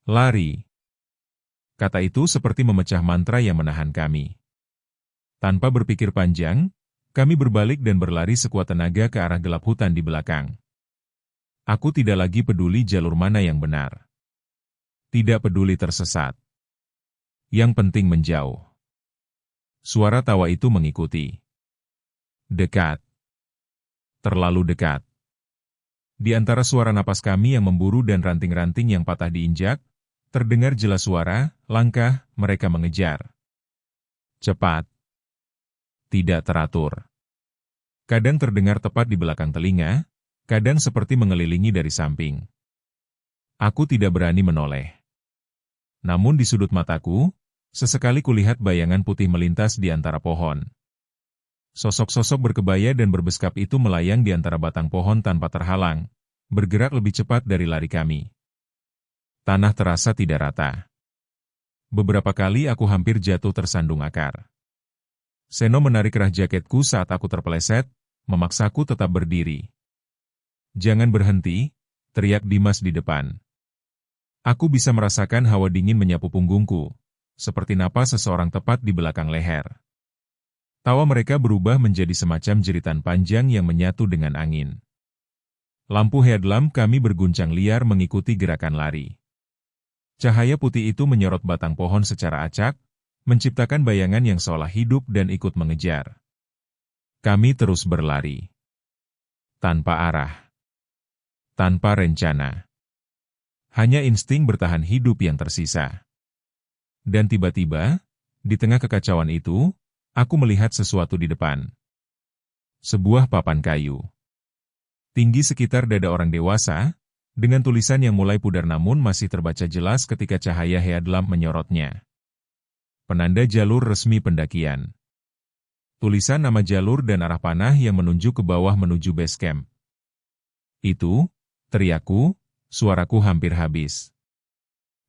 Lari. Kata itu seperti memecah mantra yang menahan kami. Tanpa berpikir panjang, kami berbalik dan berlari sekuat tenaga ke arah gelap hutan di belakang. Aku tidak lagi peduli jalur mana yang benar. Tidak peduli tersesat. Yang penting menjauh. Suara tawa itu mengikuti. Dekat. Terlalu dekat. Di antara suara napas kami yang memburu dan ranting-ranting yang patah diinjak, terdengar jelas suara, langkah, mereka mengejar. Cepat. Tidak teratur. Kadang terdengar tepat di belakang telinga, kadang seperti mengelilingi dari samping. Aku tidak berani menoleh. Namun di sudut mataku, sesekali kulihat bayangan putih melintas di antara pohon. Sosok-sosok berkebaya dan berbeskap itu melayang di antara batang pohon tanpa terhalang, bergerak lebih cepat dari lari kami. Tanah terasa tidak rata. Beberapa kali aku hampir jatuh tersandung akar. Seno menarik kerah jaketku saat aku terpeleset, memaksaku tetap berdiri. Jangan berhenti, teriak Dimas di depan. Aku bisa merasakan hawa dingin menyapu punggungku, seperti napas seseorang tepat di belakang leher. Tawa mereka berubah menjadi semacam jeritan panjang yang menyatu dengan angin. Lampu headlamp kami berguncang liar mengikuti gerakan lari. Cahaya putih itu menyorot batang pohon secara acak, menciptakan bayangan yang seolah hidup dan ikut mengejar. Kami terus berlari. Tanpa arah. Tanpa rencana. Hanya insting bertahan hidup yang tersisa. Dan tiba-tiba, di tengah kekacauan itu, aku melihat sesuatu di depan. Sebuah papan kayu. Tinggi sekitar dada orang dewasa, dengan tulisan yang mulai pudar namun masih terbaca jelas ketika cahaya headlamp menyorotnya. Penanda jalur resmi pendakian. Tulisan nama jalur dan arah panah yang menunjuk ke bawah menuju base camp. Itu, teriakku, suaraku hampir habis.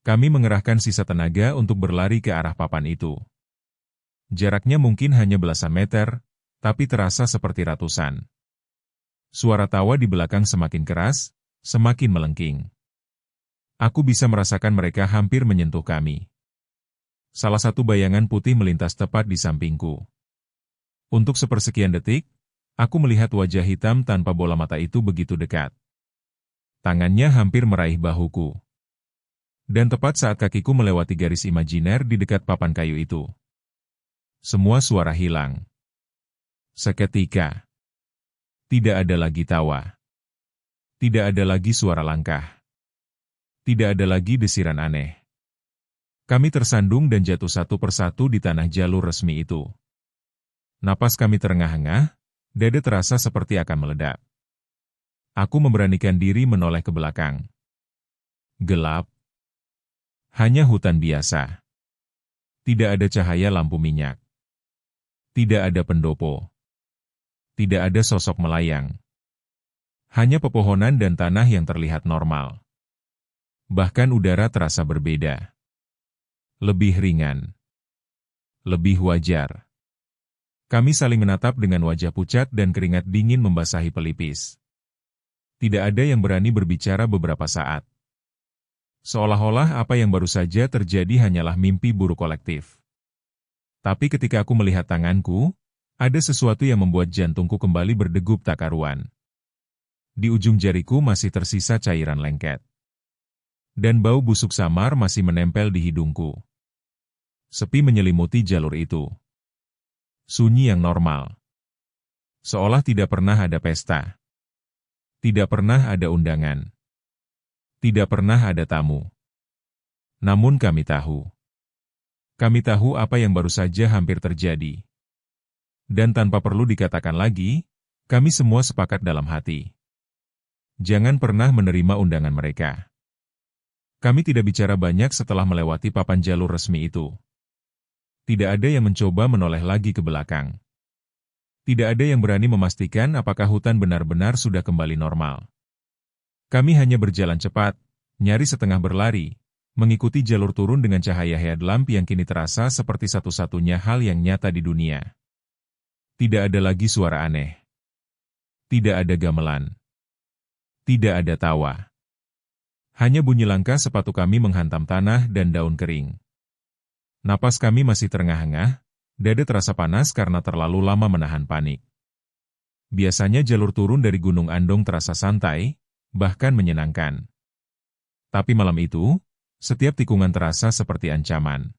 Kami mengerahkan sisa tenaga untuk berlari ke arah papan itu. Jaraknya mungkin hanya belasan meter, tapi terasa seperti ratusan. Suara tawa di belakang semakin keras, semakin melengking. Aku bisa merasakan mereka hampir menyentuh kami. Salah satu bayangan putih melintas tepat di sampingku. Untuk sepersekian detik, aku melihat wajah hitam tanpa bola mata itu begitu dekat. Tangannya hampir meraih bahuku. Dan tepat saat kakiku melewati garis imajiner di dekat papan kayu itu. Semua suara hilang. Seketika. Tidak ada lagi tawa. Tidak ada lagi suara langkah. Tidak ada lagi desiran aneh. Kami tersandung dan jatuh satu persatu di tanah jalur resmi itu. Napas kami terengah-engah, dada terasa seperti akan meledak. Aku memberanikan diri menoleh ke belakang. Gelap. Hanya hutan biasa. Tidak ada cahaya lampu minyak. Tidak ada pendopo. Tidak ada sosok melayang. Hanya pepohonan dan tanah yang terlihat normal. Bahkan udara terasa berbeda. Lebih ringan. Lebih wajar. Kami saling menatap dengan wajah pucat dan keringat dingin membasahi pelipis. Tidak ada yang berani berbicara beberapa saat. Seolah-olah apa yang baru saja terjadi hanyalah mimpi buruk kolektif. Tapi ketika aku melihat tanganku, ada sesuatu yang membuat jantungku kembali berdegup tak karuan. Di ujung jariku masih tersisa cairan lengket. Dan bau busuk samar masih menempel di hidungku. Sepi menyelimuti jalur itu. Sunyi yang normal. Seolah tidak pernah ada pesta. Tidak pernah ada undangan. Tidak pernah ada tamu. Namun kami tahu. Kami tahu apa yang baru saja hampir terjadi. Dan tanpa perlu dikatakan lagi, kami semua sepakat dalam hati. Jangan pernah menerima undangan mereka. Kami tidak bicara banyak setelah melewati papan jalur resmi itu. Tidak ada yang mencoba menoleh lagi ke belakang. Tidak ada yang berani memastikan apakah hutan benar-benar sudah kembali normal. Kami hanya berjalan cepat, nyaris setengah berlari, mengikuti jalur turun dengan cahaya headlamp yang kini terasa seperti satu-satunya hal yang nyata di dunia. Tidak ada lagi suara aneh. Tidak ada gamelan. Tidak ada tawa. Hanya bunyi langkah sepatu kami menghantam tanah dan daun kering. Napas kami masih terengah-engah, dada terasa panas karena terlalu lama menahan panik. Biasanya jalur turun dari Gunung Andong terasa santai, bahkan menyenangkan. Tapi malam itu, setiap tikungan terasa seperti ancaman.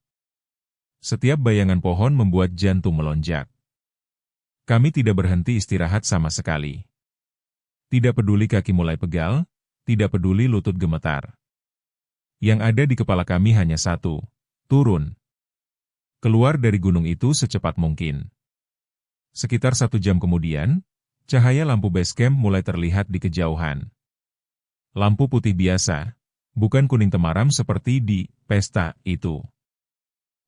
Setiap bayangan pohon membuat jantung melonjak. Kami tidak berhenti istirahat sama sekali. Tidak peduli kaki mulai pegal, tidak peduli lutut gemetar. Yang ada di kepala kami hanya satu, turun. Keluar dari gunung itu secepat mungkin. Sekitar 1 jam kemudian, cahaya lampu base camp mulai terlihat di kejauhan. Lampu putih biasa, bukan kuning temaram seperti di pesta itu.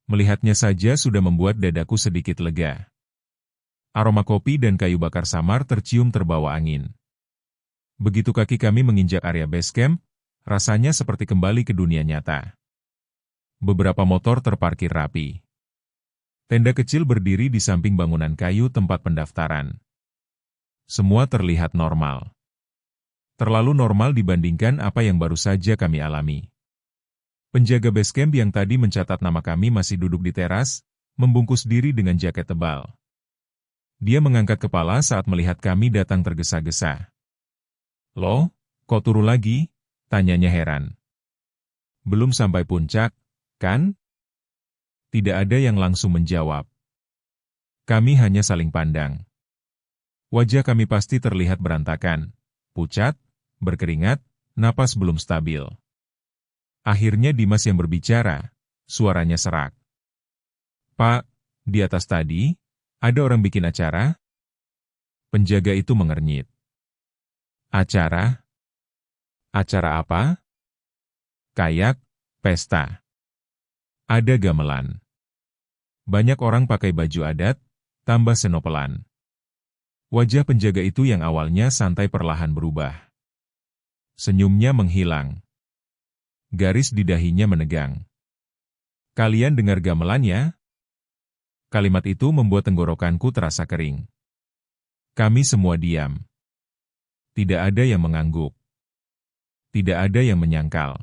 Melihatnya saja sudah membuat dadaku sedikit lega. Aroma kopi dan kayu bakar samar tercium terbawa angin. Begitu kaki kami menginjak area base camp, rasanya seperti kembali ke dunia nyata. Beberapa motor terparkir rapi. Tenda kecil berdiri di samping bangunan kayu tempat pendaftaran. Semua terlihat normal. Terlalu normal dibandingkan apa yang baru saja kami alami. Penjaga base camp yang tadi mencatat nama kami masih duduk di teras, membungkus diri dengan jaket tebal. Dia mengangkat kepala saat melihat kami datang tergesa-gesa. "Loh, kok turun lagi?" tanyanya heran. "Belum sampai puncak, kan?" Tidak ada yang langsung menjawab. Kami hanya saling pandang. Wajah kami pasti terlihat berantakan, pucat, berkeringat, napas belum stabil. Akhirnya Dimas yang berbicara, suaranya serak. "Pak, di atas tadi, ada orang bikin acara?" Penjaga itu mengernyit. "Acara? Acara apa?" "Kayak, pesta. Ada gamelan. Banyak orang pakai baju adat, tambah senopelan." Wajah penjaga itu yang awalnya santai perlahan berubah. Senyumnya menghilang. Garis di dahinya menegang. "Kalian dengar gamelan ya?" Kalimat itu membuat tenggorokanku terasa kering. Kami semua diam. Tidak ada yang mengangguk. Tidak ada yang menyangkal.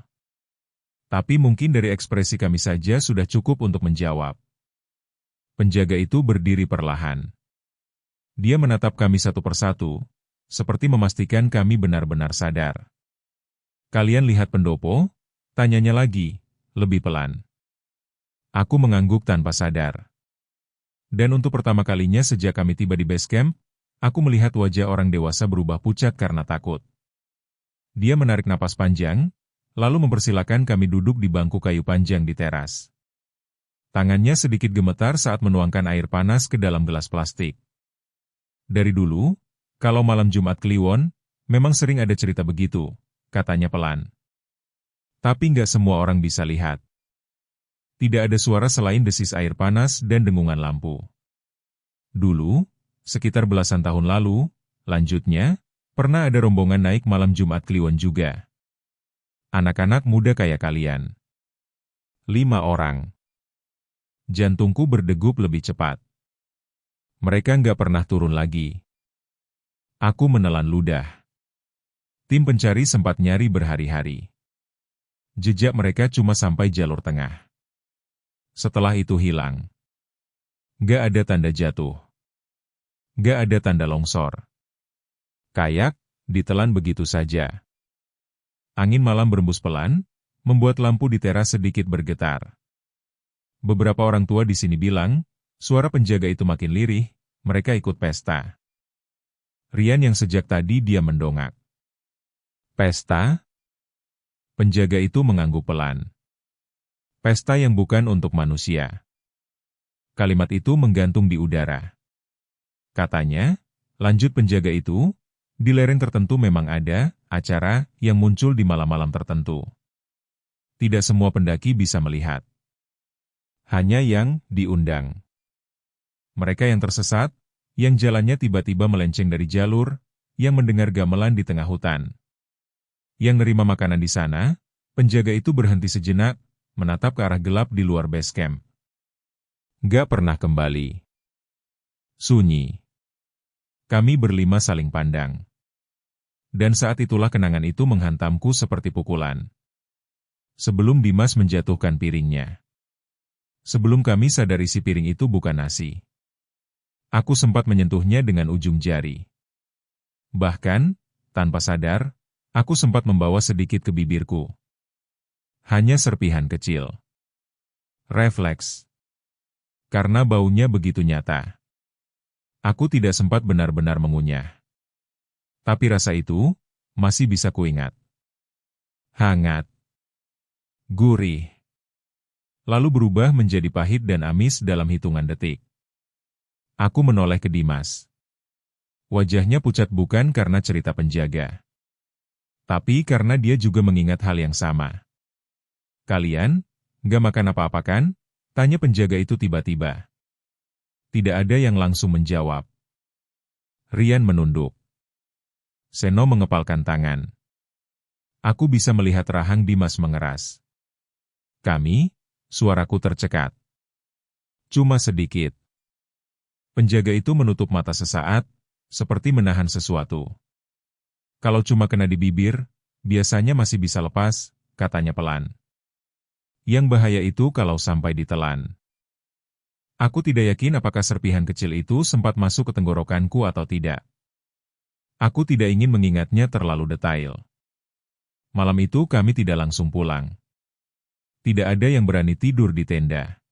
Tapi mungkin dari ekspresi kami saja sudah cukup untuk menjawab. Penjaga itu berdiri perlahan. Dia menatap kami satu persatu, seperti memastikan kami benar-benar sadar. "Kalian lihat pendopo?" tanyanya lagi, lebih pelan. Aku mengangguk tanpa sadar. Dan untuk pertama kalinya sejak kami tiba di base camp, aku melihat wajah orang dewasa berubah pucat karena takut. Dia menarik napas panjang, lalu mempersilakan kami duduk di bangku kayu panjang di teras. Tangannya sedikit gemetar saat menuangkan air panas ke dalam gelas plastik. "Dari dulu, kalau malam Jumat Kliwon, memang sering ada cerita begitu," katanya pelan. "Tapi nggak semua orang bisa lihat." Tidak ada suara selain desis air panas dan dengungan lampu. "Dulu, sekitar belasan tahun lalu, lanjutnya, pernah ada rombongan naik malam Jumat Kliwon juga. Anak-anak muda kayak kalian. 5 orang. Jantungku berdegup lebih cepat. Mereka nggak pernah turun lagi. Aku menelan ludah. Tim pencari sempat nyari berhari-hari. Jejak mereka cuma sampai jalur tengah. Setelah itu hilang. Gak ada tanda jatuh. Gak ada tanda longsor. Kayak, ditelan begitu saja. Angin malam berembus pelan, membuat lampu di teras sedikit bergetar. Beberapa orang tua di sini bilang, suara penjaga itu makin lirih, mereka ikut pesta. Rian yang sejak tadi diam mendongak. Pesta? Penjaga itu mengangguk pelan. Pesta yang bukan untuk manusia. Kalimat itu menggantung di udara. Katanya, lanjut penjaga itu, di lereng tertentu memang ada acara yang muncul di malam-malam tertentu. Tidak semua pendaki bisa melihat. Hanya yang diundang. Mereka yang tersesat, yang jalannya tiba-tiba melenceng dari jalur, yang mendengar gamelan di tengah hutan. Yang nerima makanan di sana, penjaga itu berhenti sejenak, menatap ke arah gelap di luar base camp. Gak pernah kembali. Sunyi. Kami berlima saling pandang. Dan saat itulah kenangan itu menghantamku seperti pukulan. Sebelum Dimas menjatuhkan piringnya. Sebelum kami sadar isi piring itu bukan nasi. Aku sempat menyentuhnya dengan ujung jari. Bahkan, tanpa sadar, aku sempat membawa sedikit ke bibirku. Hanya serpihan kecil. Refleks. Karena baunya begitu nyata. Aku tidak sempat benar-benar mengunyah. Tapi rasa itu, masih bisa kuingat. Hangat. Gurih. Lalu berubah menjadi pahit dan amis dalam hitungan detik. Aku menoleh ke Dimas. Wajahnya pucat bukan karena cerita penjaga. Tapi karena dia juga mengingat hal yang sama. Kalian, gak makan apa-apa kan? Tanya penjaga itu tiba-tiba. Tidak ada yang langsung menjawab. Rian menunduk. Seno mengepalkan tangan. Aku bisa melihat rahang Dimas mengeras. Kami, suaraku tercekat. Cuma sedikit. Penjaga itu menutup mata sesaat, seperti menahan sesuatu. Kalau cuma kena di bibir, biasanya masih bisa lepas, katanya pelan. Yang bahaya itu kalau sampai ditelan. Aku tidak yakin apakah serpihan kecil itu sempat masuk ke tenggorokanku atau tidak. Aku tidak ingin mengingatnya terlalu detail. Malam itu kami tidak langsung pulang. Tidak ada yang berani tidur di tenda.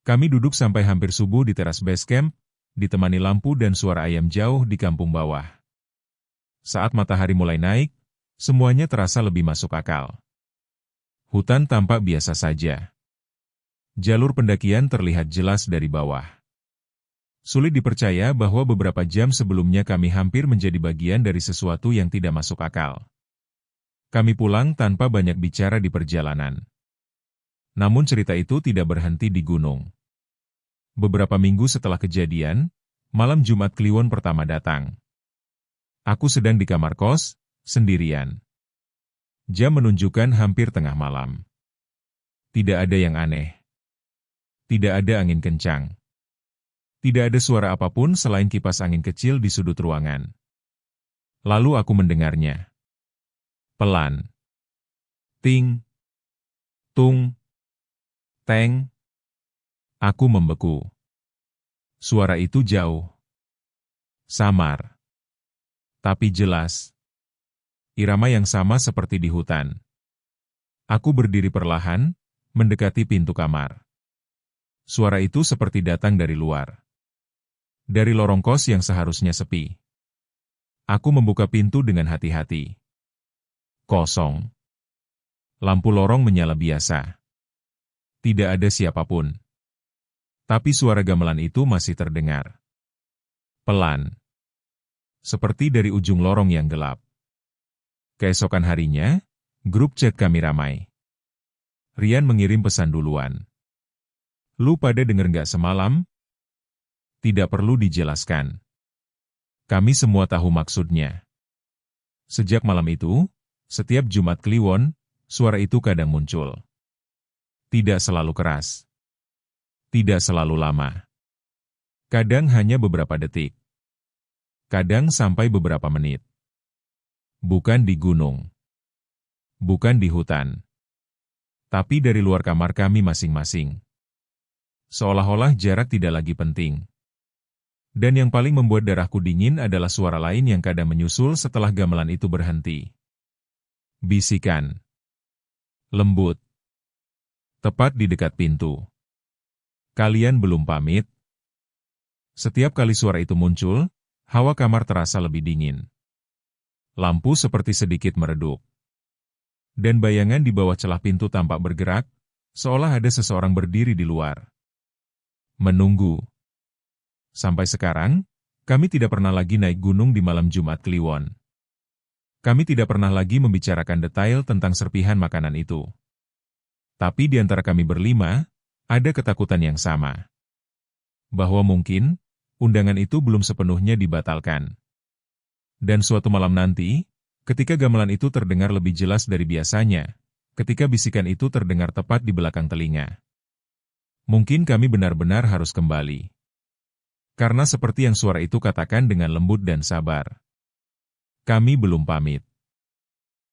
Kami duduk sampai hampir subuh di teras base camp, ditemani lampu dan suara ayam jauh di kampung bawah. Saat matahari mulai naik, semuanya terasa lebih masuk akal. Hutan tampak biasa saja. Jalur pendakian terlihat jelas dari bawah. Sulit dipercaya bahwa beberapa jam sebelumnya kami hampir menjadi bagian dari sesuatu yang tidak masuk akal. Kami pulang tanpa banyak bicara di perjalanan. Namun cerita itu tidak berhenti di gunung. Beberapa minggu setelah kejadian, malam Jumat Kliwon pertama datang. Aku sedang di kamar kos, sendirian. Jam menunjukkan hampir tengah malam. Tidak ada yang aneh. Tidak ada angin kencang. Tidak ada suara apapun selain kipas angin kecil di sudut ruangan. Lalu aku mendengarnya. Pelan. Ting. Tung. Teng. Aku membeku. Suara itu jauh. Samar. Tapi jelas. Irama yang sama seperti di hutan. Aku berdiri perlahan, mendekati pintu kamar. Suara itu seperti datang dari luar. Dari lorong kos yang seharusnya sepi. Aku membuka pintu dengan hati-hati. Kosong. Lampu lorong menyala biasa. Tidak ada siapapun. Tapi suara gamelan itu masih terdengar. Pelan. Seperti dari ujung lorong yang gelap. Keesokan harinya, grup chat kami ramai. Rian mengirim pesan duluan. Lu pada denger nggak semalam? Tidak perlu dijelaskan. Kami semua tahu maksudnya. Sejak malam itu, setiap Jumat Kliwon, suara itu kadang muncul. Tidak selalu keras. Tidak selalu lama. Kadang hanya beberapa detik. Kadang sampai beberapa menit. Bukan di gunung. Bukan di hutan. tapi dari luar kamar kami masing-masing. Seolah-olah jarak tidak lagi penting. Dan yang paling membuat darahku dingin adalah suara lain yang kadang menyusul setelah gamelan itu berhenti. Bisikan. Lembut. Tepat di dekat pintu. Kalian belum pamit? Setiap kali suara itu muncul, hawa kamar terasa lebih dingin. Lampu seperti sedikit meredup. Dan bayangan di bawah celah pintu tampak bergerak, seolah ada seseorang berdiri di luar. Menunggu. Sampai sekarang, kami tidak pernah lagi naik gunung di malam Jumat Kliwon. Kami tidak pernah lagi membicarakan detail tentang serpihan makanan itu. Tapi di antara kami berlima, ada ketakutan yang sama. Bahwa mungkin, undangan itu belum sepenuhnya dibatalkan. Dan suatu malam nanti, ketika gamelan itu terdengar lebih jelas dari biasanya, ketika bisikan itu terdengar tepat di belakang telinga, mungkin kami benar-benar harus kembali. Karena seperti yang suara itu katakan dengan lembut dan sabar, kami belum pamit.